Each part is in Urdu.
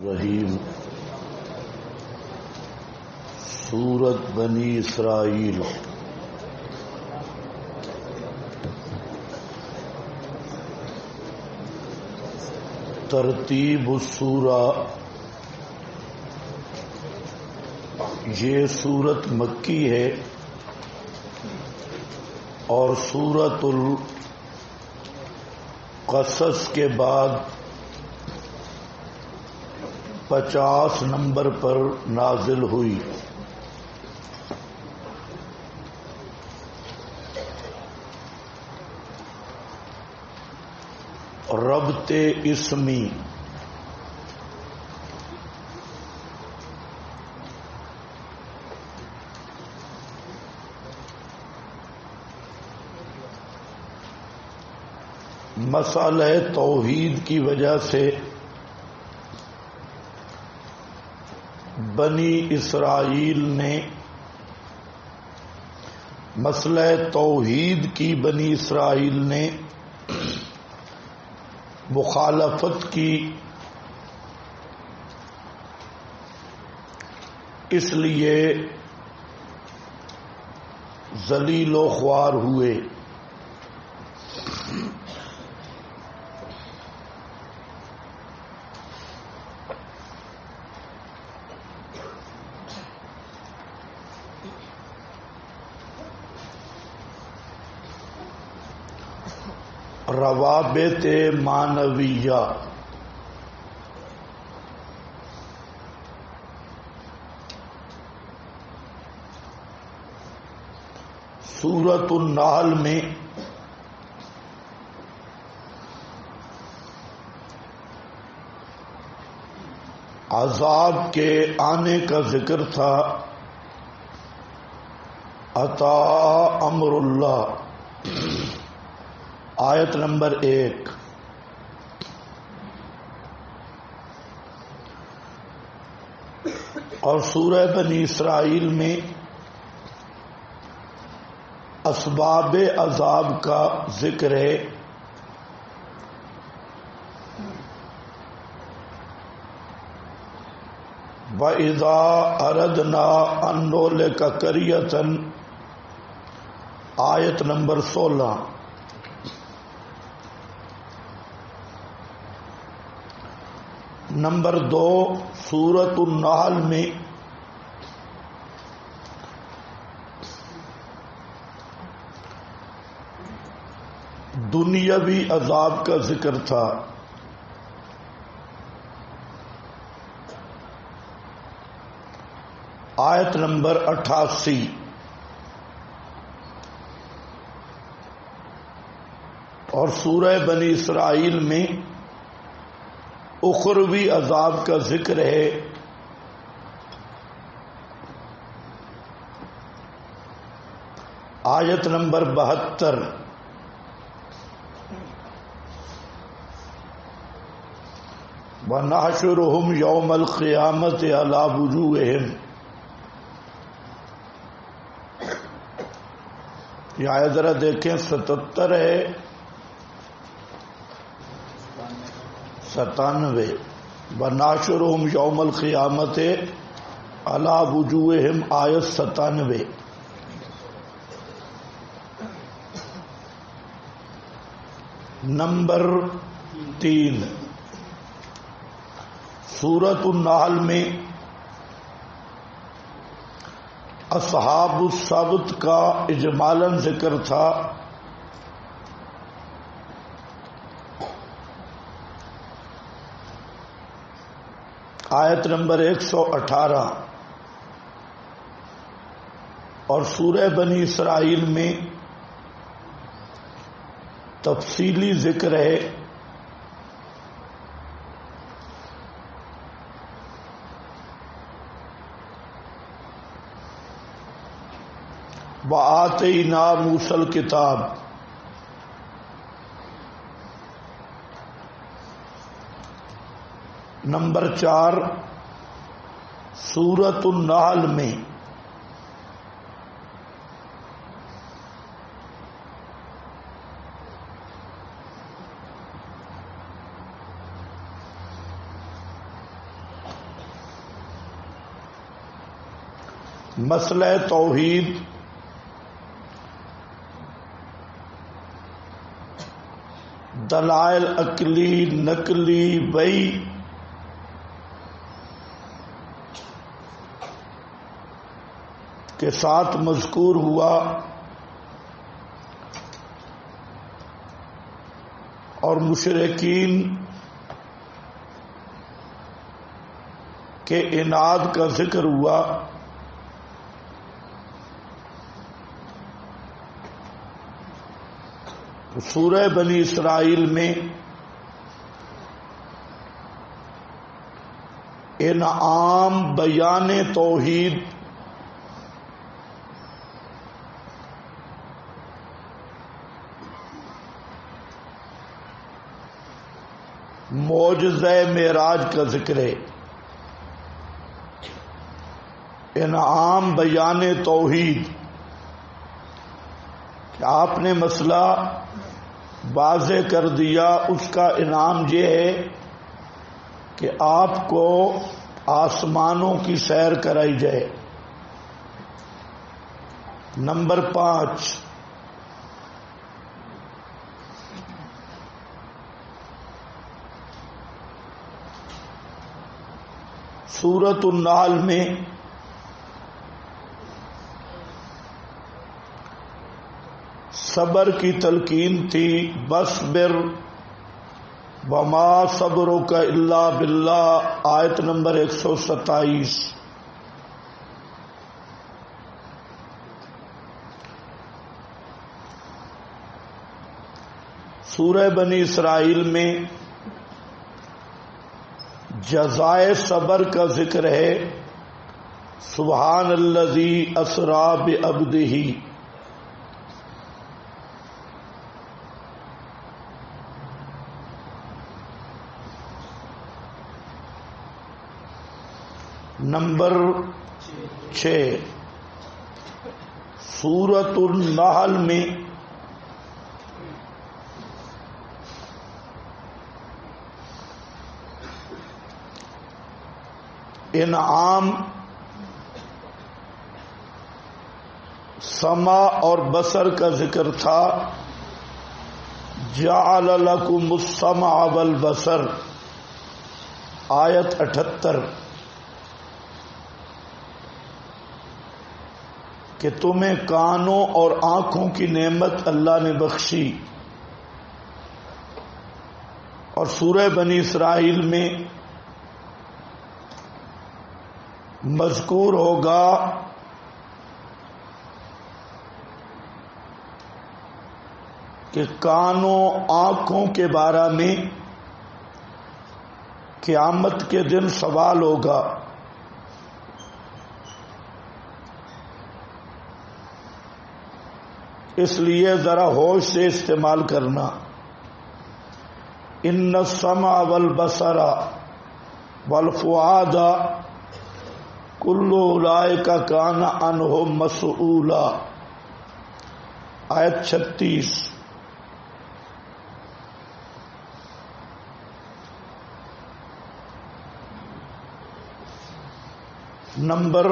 رحیم سورت بنی اسرائیل ترتیب السورہ، یہ سورت مکی ہے اور سورت القصص کے بعد 50 نمبر پر نازل ہوئی۔ ربط اسمی، مسئلہ توحید کی وجہ سے بنی اسرائیل نے مسئلہ توحید کی بنی اسرائیل نے مخالفت کی، اس لیے ذلیل و خوار ہوئے۔ روابط معنویہ، سورۃ النحل میں عذاب کے آنے کا ذکر تھا۔ اتا امر اللہ، آیت نمبر 1۔ اور سورہ بنی اسرائیل میں اسباب عذاب کا ذکر ہے۔ وَإِذَا أَرَدْنَا أَن نُهْلِكَ قَرْيَةً، آیت نمبر 16۔ نمبر 2، سورۃ النحل میں دنیاوی عذاب کا ذکر تھا۔ آیت نمبر 88۔ اور سورہ بنی اسرائیل میں اخروی عذاب کا ذکر ہے۔ آیت نمبر 72۔ وَنَحْشُرُهُمْ يَوْمَ الْقِيَامَةِ عَلَى وُجُوهِهِمْ، یہ آیت ذرا دیکھیں، 77 ہے، 97۔ وَنَحْشُرُهُمْ يَوْمَ الْقِيَامَةِ عَلَى وُجُوهِهِمْ، آیت 97۔ نمبر 3، سورۃ النحل میں اصحاب السبت کا اجمالاً ذکر تھا۔ آیت نمبر 118۔ اور سورہ بنی اسرائیل میں تفصیلی ذکر ہے۔ وَآتَيْنَا مُوسَى الْكِتَابَ، نمبر 4، سورۃ النحل میں مسئلہ توحید دلائل عقلی نقلی وحی کے ساتھ مذکور ہوا اور مشرکین کے عناد کا ذکر ہوا. سورہ بنی اسرائیل میں انعام بیان توحید معجزہ معراج کا ذکر ہے. انعام بیان توحید کہ آپ نے مسئلہ واضح کر دیا. اس کا انعام یہ ہے کہ آپ کو آسمانوں کی سیر کرائی جائے. نمبر 5 سورۃ النحل میں صبر کی تلقین تھی. بصبر وما صبرک الا باللہ، آیت نمبر 127. سورہ بنی اسرائیل میں جزائے صبر کا ذکر ہے. سبحان الذی اسری بعبدہ. نمبر 6 سورۃ النحل میں انعام سمع اور بصر کا ذکر تھا. جعل لکم السمع والبصر، آیت 78. کہ تمہیں کانوں اور آنکھوں کی نعمت اللہ نے بخشی. اور سورہ بنی اسرائیل میں مذکور ہوگا کہ کانوں آنکھوں کے بارے میں قیامت کے دن سوال ہوگا. اس لیے ذرا ہوش سے استعمال کرنا. ان السمع والبصر والفؤاد کل اولئک کان عنہ مسئولا، آیت 36. نمبر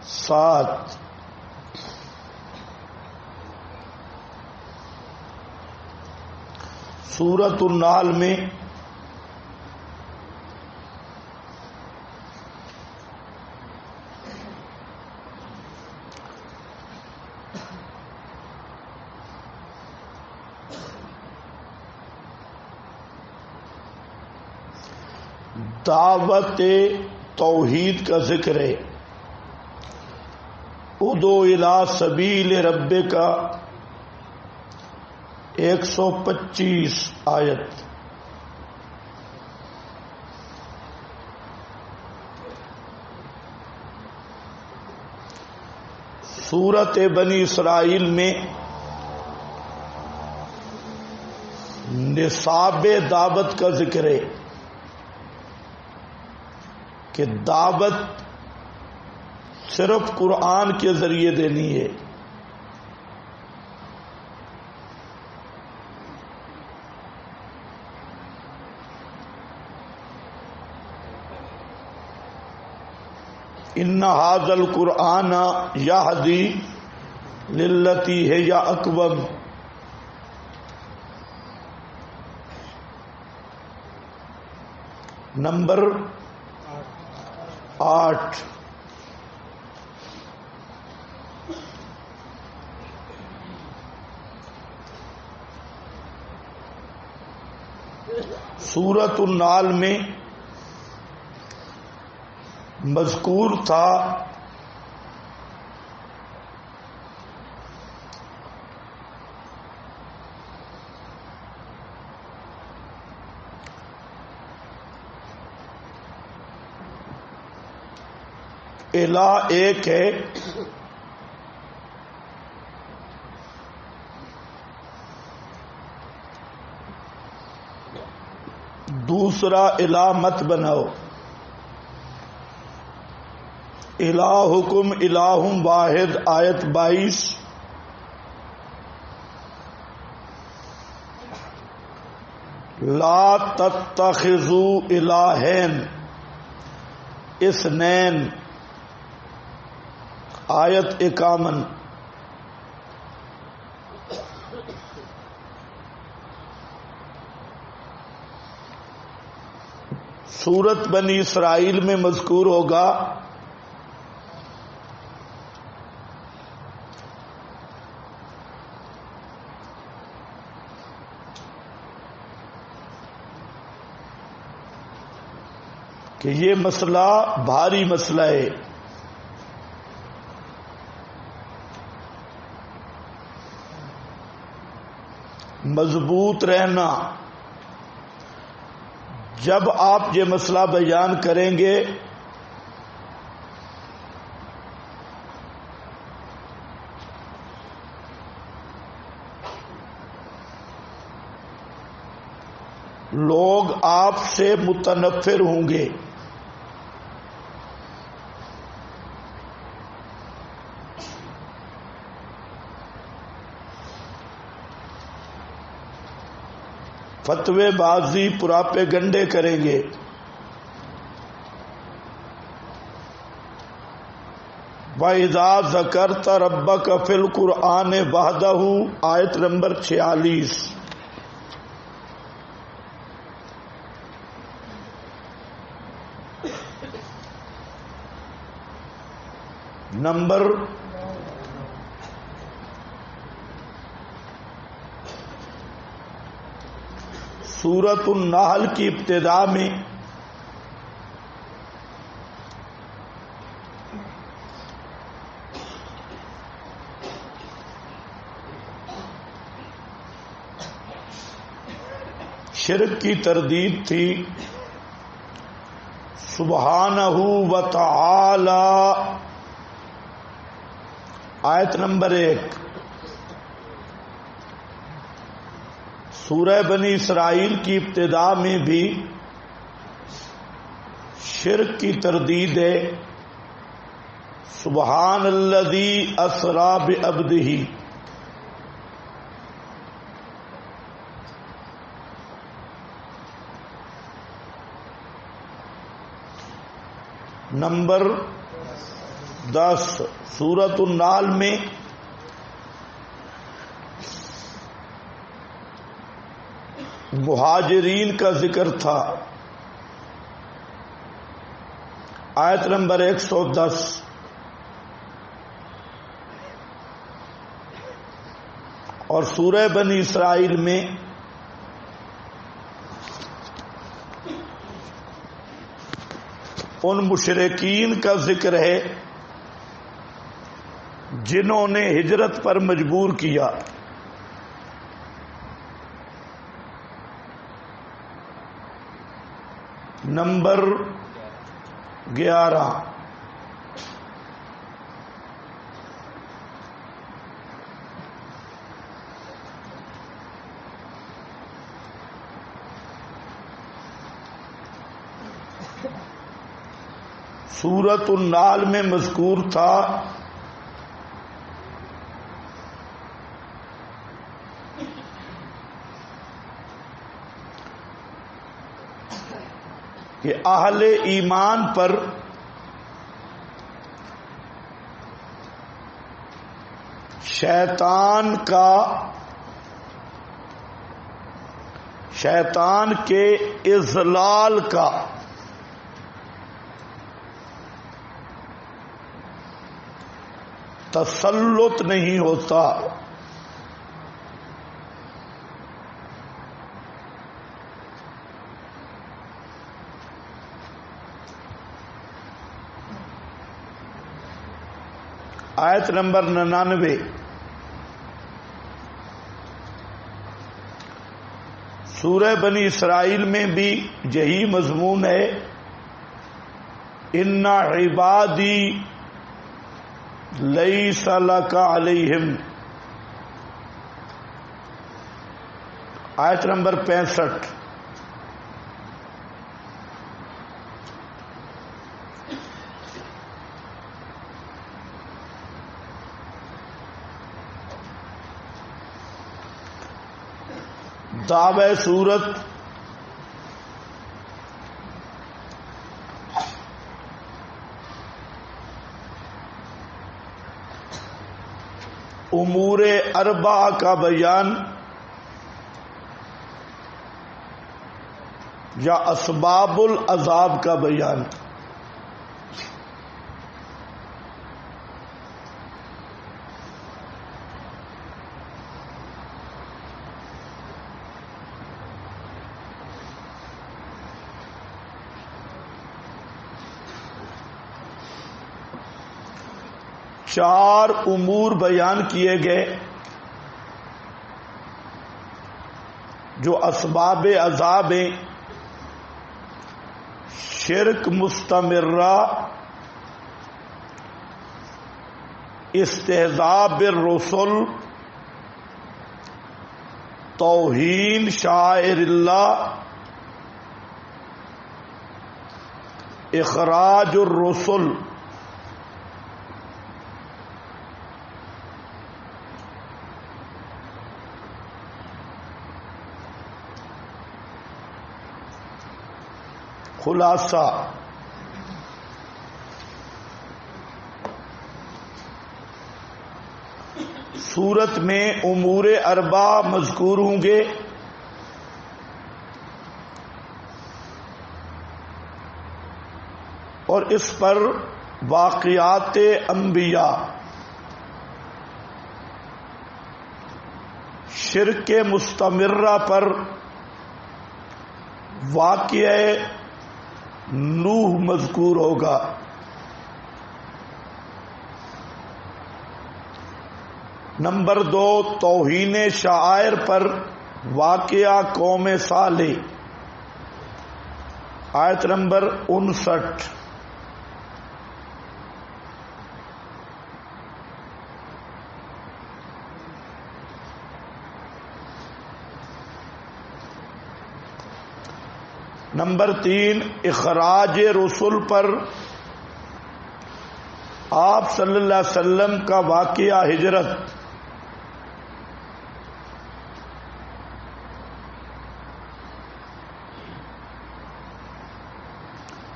7 سورۃ النحل میں دعوت توحید کا ذکر ہے. ادعو الی سبیل ربک 125 آیت. سورۃ بنی اسرائیل میں نصاب دعوت کا ذکر ہے کہ دعوت صرف قرآن کے ذریعے دینی ہے. ان ھذا القرآن یہدی للتی ہی اقوم. نمبر 8. سورۃ النحل میں مذکور تھا الہ ایک ہے، دوسرا الہ مت بناؤ. الہکم الہ واحد، آیت 22. لا تتخذوا الہین اثنین، آیت 51. سورت بنی اسرائیل میں مذکور ہوگا کہ یہ مسئلہ بھاری مسئلہ ہے. مضبوط رہنا. جب آپ یہ مسئلہ بیان کریں گے لوگ آپ سے متنفر ہوں گے. فتوے بازی پراپے گنڈے کریں گے. وَإِذَا ذَكَرْتَ رَبَّكَ فِي الْقُرْآنِ وَحْدَهُ، آیت نمبر 46. نمبر 'سورۃ النحل کی ابتدا میں شرک کی تردید تھی. سبحانہ و تعالی، آیت نمبر 1. سورہ بنی اسرائیل کی ابتدا میں بھی شرک کی تردید ہے. سبحان الذی اسری بعبدہ. نمبر 10. سورۃ النحل میں مہاجرین کا ذکر تھا. آیت نمبر 110. اور سورہ بنی اسرائیل میں ان مشرکین کا ذکر ہے جنہوں نے ہجرت پر مجبور کیا. نمبر 11. سورۃ النحل میں مذکور تھا کہ اہل ایمان پر شیطان کے اضلال کا تسلط نہیں ہوتا. آیت نمبر 99. سورہ بنی اسرائیل میں بھی یہی مضمون ہے. ان عبادی لیس لک علیہم. آیت نمبر 65. دعوی سورت امور اربعہ کا بیان یا اسباب العذاب کا بیان. چار امور بیان کیے گئے جو اسباب عذاب ہیں. شرک مستمرہ، استہزاء بالرسل، توہین شعائر اللہ، اخراج الرسل. خلاصہ سورت میں امور اربع مذکور ہوں گے. اور اس پر واقعات انبیاء، شرک مستمرہ پر واقعہ نوح مذکور ہوگا. نمبر 2 توہین شعائر پر واقعہ قوم صالح. آیت نمبر 59. نمبر 3 اخراج رسول پر آپ صلی اللہ علیہ وسلم کا واقعہ ہجرت.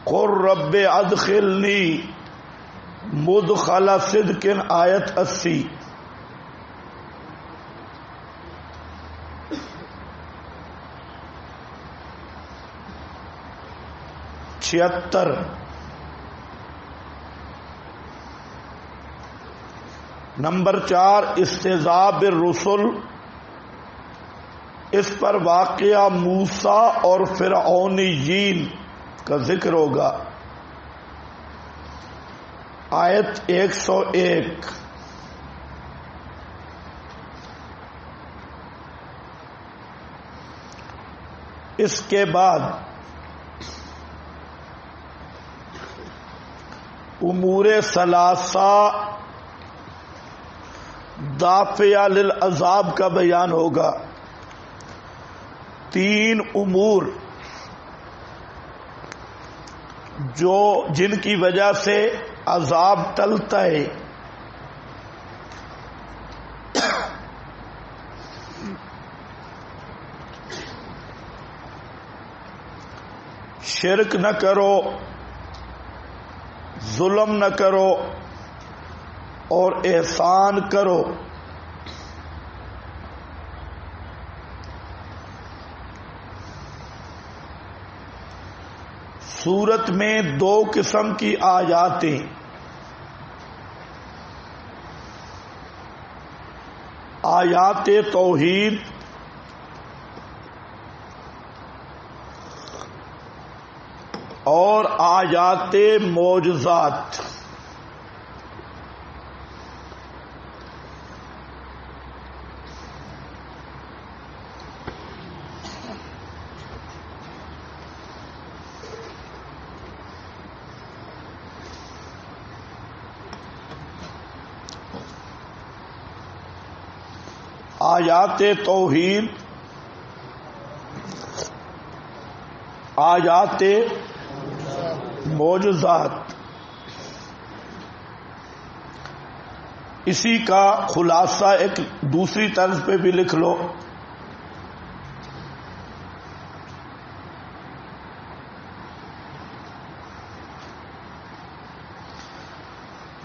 قل رب ادخلنی مدخل صدق. آیت 80. نمبر 4 استہزاء بالرسل، اس پر واقعہ موسیٰ اور فرعونیین کا ذکر ہوگا. آیت 101. اس کے بعد امور ثلاثہ دافعہ للعذاب کا بیان ہوگا. 3 امور جن کی وجہ سے عذاب ٹلتا ہے. شرک نہ کرو، ظلم نہ کرو اور احسان کرو. سورت میں دو قسم کی آیاتیں، آیات توحید اور آیات معجزات۔ آیات توحید، آیات معجزات، اسی کا خلاصہ ایک دوسری طرز پہ بھی لکھ لو،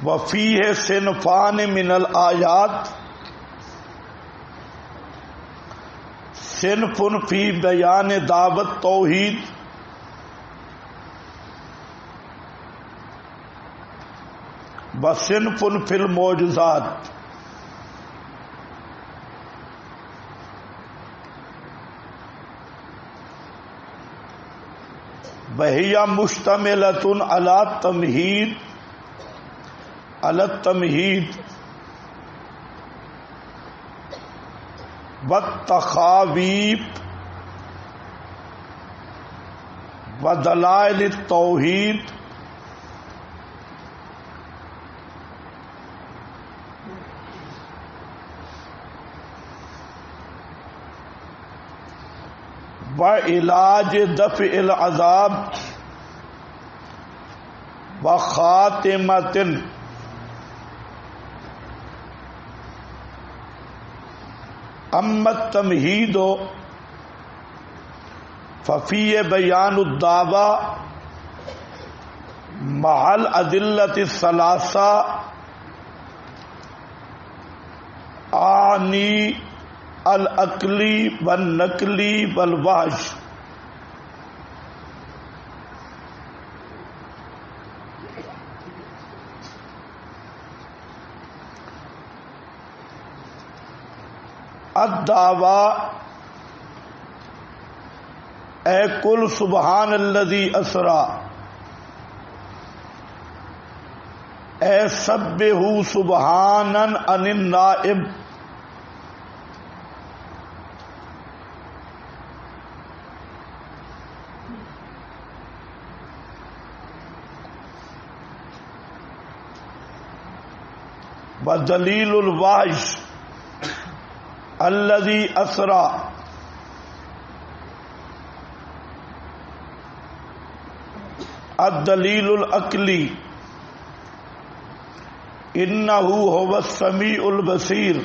وفیہ صنفان من الآیات، صنف فی بیان دعوت توحید وصنف فی المعجزات۔ وہی مشتملۃ علی التمہید والتخاویف ودلائل التوحید وعلاج دفع العذاب وخاتمۃ اما التمہید ففی بیان الدعوی مع الادلۃ الثلاثہ اعنی العقلی والنقلی والوحش۔ الدعویٰ اے قل سبحان الذی اسری، اے سبح سبحانا عن النائب، ودلیل الوحش الذی اسری، الدلیل العقلی انہ هو السمیع البصیر،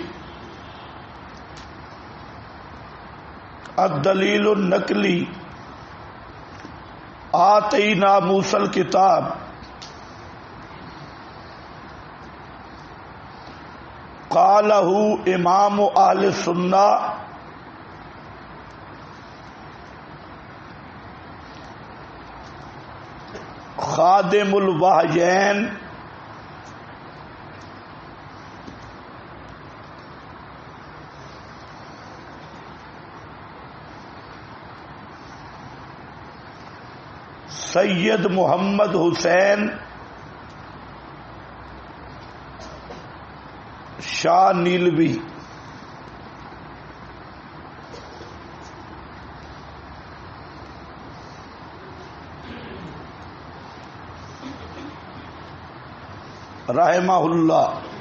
الدلیل النقلی آتینا موسی الکتاب، قالہ امام اہل سنہ خادم الوحیین سید محمد حسین شاہ نیلوی۔ رحمہ اللہ۔